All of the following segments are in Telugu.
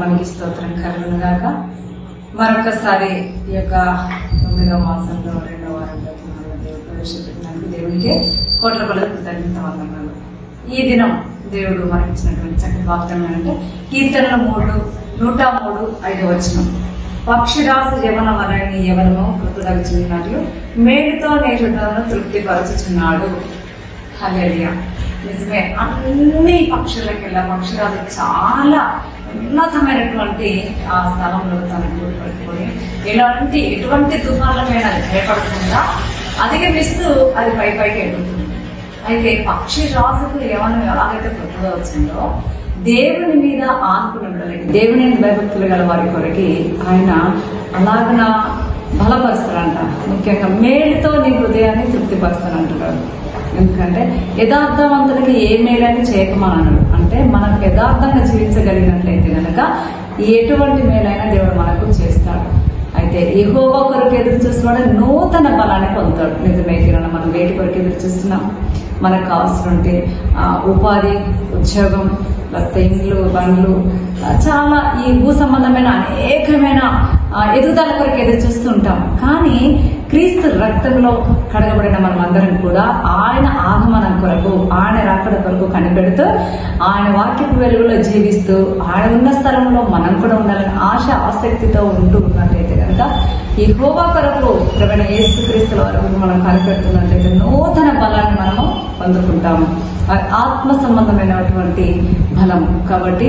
నామానికి స్తోత్రం కలుగును గాక. మరొకసారి ఈ యొక్క 9వ మాసంలో 2వ వారంలో దేవుడు ప్రవేశపెట్టినందుకు దేవునికి కోట్ల కొలది కృతజ్ఞత వందనాలు. ఈ దినం దేవుడు మనకిచ్చినటువంటి చక్కటి వాగ్దానం అంటే కీర్తనల 103:5 పక్షిరాజు యవన వలని యవనము కృతుడగుచున్నట్లు మేలుతో నేరుటను తృప్తిపరచుచున్నాడు. హల్లెలూయా. నిజమే, అన్ని పక్షులకెల్లా పక్షిరాజు చాలా ఉన్నతమైనటువంటి ఆ స్థలంలో తనకు గూడు పట్టుకొని ఎటువంటి తుఫాన్లపైన భయపడకుండా అధిగమిస్తూ అది పైకి ఎగురుతుంది. అయితే పక్షి రాజుకు యవనం ఎలాగైతే కొత్తగా వచ్చిందో దేవుని మీద ఆనుకుని ఉండలేదు, దేవుని భయభక్తులు గల వారి కొరకి ఆయన అలాగన బలపరుస్తారంట. ముఖ్యంగా మేలుతో నీ హృదయాన్ని తృప్తిపరుస్తానంటున్నాడు. ఎందుకంటే యథార్థవంతుడికి ఏ మేలని చేయకమన్నాడు. అంటే మనకు యథార్థంగా జీవించగలిగినట్లయితే కనుక ఎటువంటి మేలైనా దేవుడు మనకు చేస్తాడు. అయితే యెహోవా కొరకు ఎదురు చూస్తున్నాడు, నూతన బలాన్ని పొందుతాడు. నిజమే కిరణ్, మనం వేటి కొరకు ఎదురు చూస్తున్నాం? మనకు కావాల్సినటువంటి ఉపాధి, ఉద్యోగం, ఇండ్లు, బండ్లు, చాలా ఈ భూ సంబంధమైన అనేకమైన ఎదుగుదల కొరకు ఎదురు చూస్తూ ఉంటాం. కానీ క్రీస్తు రక్తంలో కడగబడిన మనం అందరం కూడా ఆయన ఆగమనం కొరకు, ఆయన రాకడ కొరకు కనిపెడుతూ ఆయన వాక్యపు వెలుగులో జీవిస్తూ ఆయన ఉన్న స్థలంలో మనం కూడా ఉండాలని ఆసక్తితో ఉంటూ ఉన్నట్లయితే కనుక యెహోవా కొరకు ప్రభువైన యేసుక్రీస్తుల వరకు మనం కనిపెడుతున్నట్లయితే నూతన బలాన్ని మనము పొందుకుంటాము. ఆత్మ సంబంధమైనటువంటి బలం. కాబట్టి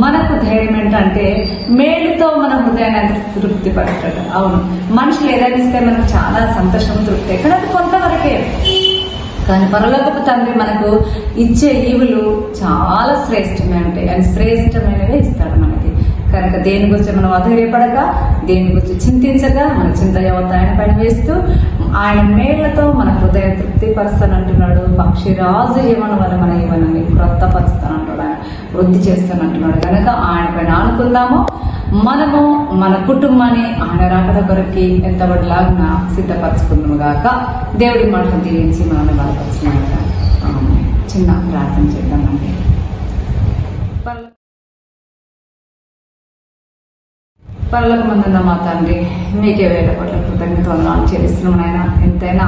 మనకు ధైర్యం ఏంటంటే మేలుతో మన హృదయాన్ని తృప్తిపరచడం. అవును, మనుషులు ఏదైనా ఇస్తే మనకు చాలా సంతోషం, తృప్తి, కానీ అది కొంతవరకే. కానీ పరలోకపు తండ్రి మనకు ఇచ్చే ఈవులు చాలా శ్రేష్టమే ఉంటాయి. ఆయన శ్రేష్టమైనవే ఇస్తాడు మనకి. కనుక దేని గురించి మనం అధైర్యపడక, దేని గురించి చింతించగా, మన చింత యావత్తు ఆయన పైన వేస్తూ ఆయన మేళ్లతో మన హృదయం తృప్తిపరుస్తానంటున్నాడు. పక్షిరాజు యవన వల్ల మన యవనాన్ని క్రొత్తపరుస్తానంటాడు, ఆయన వృద్ధి చేస్తానంటున్నాడు. కనుక ఆయన పైన ఆనుకుందాము. మనము మన కుటుంబాన్ని ఆయన రాకడ కొరకి ఎంతబడిలాగా సిద్ధపరచుకున్నాము గాక. దేవుడి మాటలు దీవించి మనల్ని బలపరుచున్నాడు. చిన్న ప్రార్థన చేద్దామండి. పరలోకమందున్న మా తండ్రి, మీకే వేల కోట్ల కృతజ్ఞత వందనాలు చెల్లిస్తున్నాం. ఆయన ఎంతైనా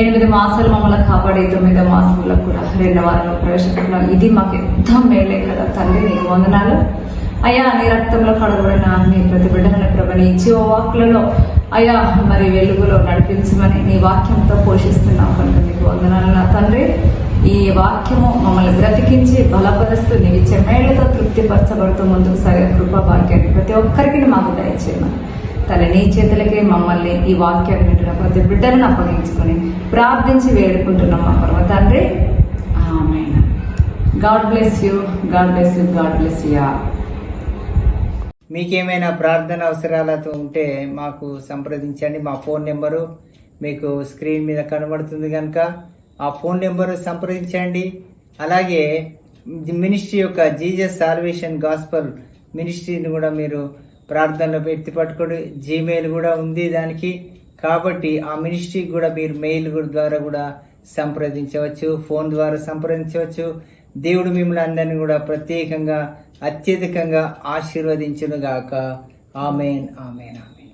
8 మాసాలు మమ్మల్ని కాపాడి 9వ మాసంలో కూడా 2వ వారంలో ప్రవేశపెట్టినాం. ఇది మాకు ఎంత మేలే కదా తండ్రి, నీకు వందనాలు అయ్యా. నీ రక్తంలో కడగబడిన నీ ప్రతి బిడ్డలని ప్రభు నీ జీవ వాక్కులలో అయ్యా మరి వెలుగులో నడిపించమని నీ వాక్యంతో పోషిస్తున్నాం కనుక నీకు వందనాలు నా తండ్రి. ఈ వాక్యము మమ్మల్ని బ్రతికించి బలపరుస్తూ నీవిచ్చే మేళ్లతో తృప్తిపరచబడుతూ ముందుకు సాగే కృపా భాగ్యాన్ని ప్రతి ఒక్కరికి మాకు దయచేయమని తల్లి, నీ చేతులకే మమ్మల్ని ఈ వాక్యాన్ని వింటున్న ప్రతి బిడ్డలను అప్పగించుకొని ప్రార్థించి వేడుకుంటున్నాం మా పరమ తండ్రి. ఆమేన్. God bless you, God bless you, God bless you. మీకేమైనా ప్రార్థన అవసరాలతో ఉంటే మాకు సంప్రదించండి. మా ఫోన్ నెంబరు మీకు స్క్రీన్ మీద కనబడుతుంది కనుక ఆ ఫోన్ నెంబరు సంప్రదించండి. అలాగే మినిస్ట్రీ యొక్క జీసస్ సాల్వేషన్ గాస్పల్ మినిస్ట్రీని కూడా మీరు ప్రార్థనలో పెట్టి పట్టుకోండి. జీమెయిల్ కూడా ఉంది దానికి. కాబట్టి ఆ మినిస్ట్రీకి కూడా మీరు మెయిల్ ద్వారా కూడా సంప్రదించవచ్చు, ఫోన్ ద్వారా సంప్రదించవచ్చు. దేవుడు మిమ్మల్ని అందరినీ కూడా ప్రత్యేకంగా అత్యధికంగా ఆశీర్వదించును గాక. ఆమేన్, ఆమేన్, ఆమేన్.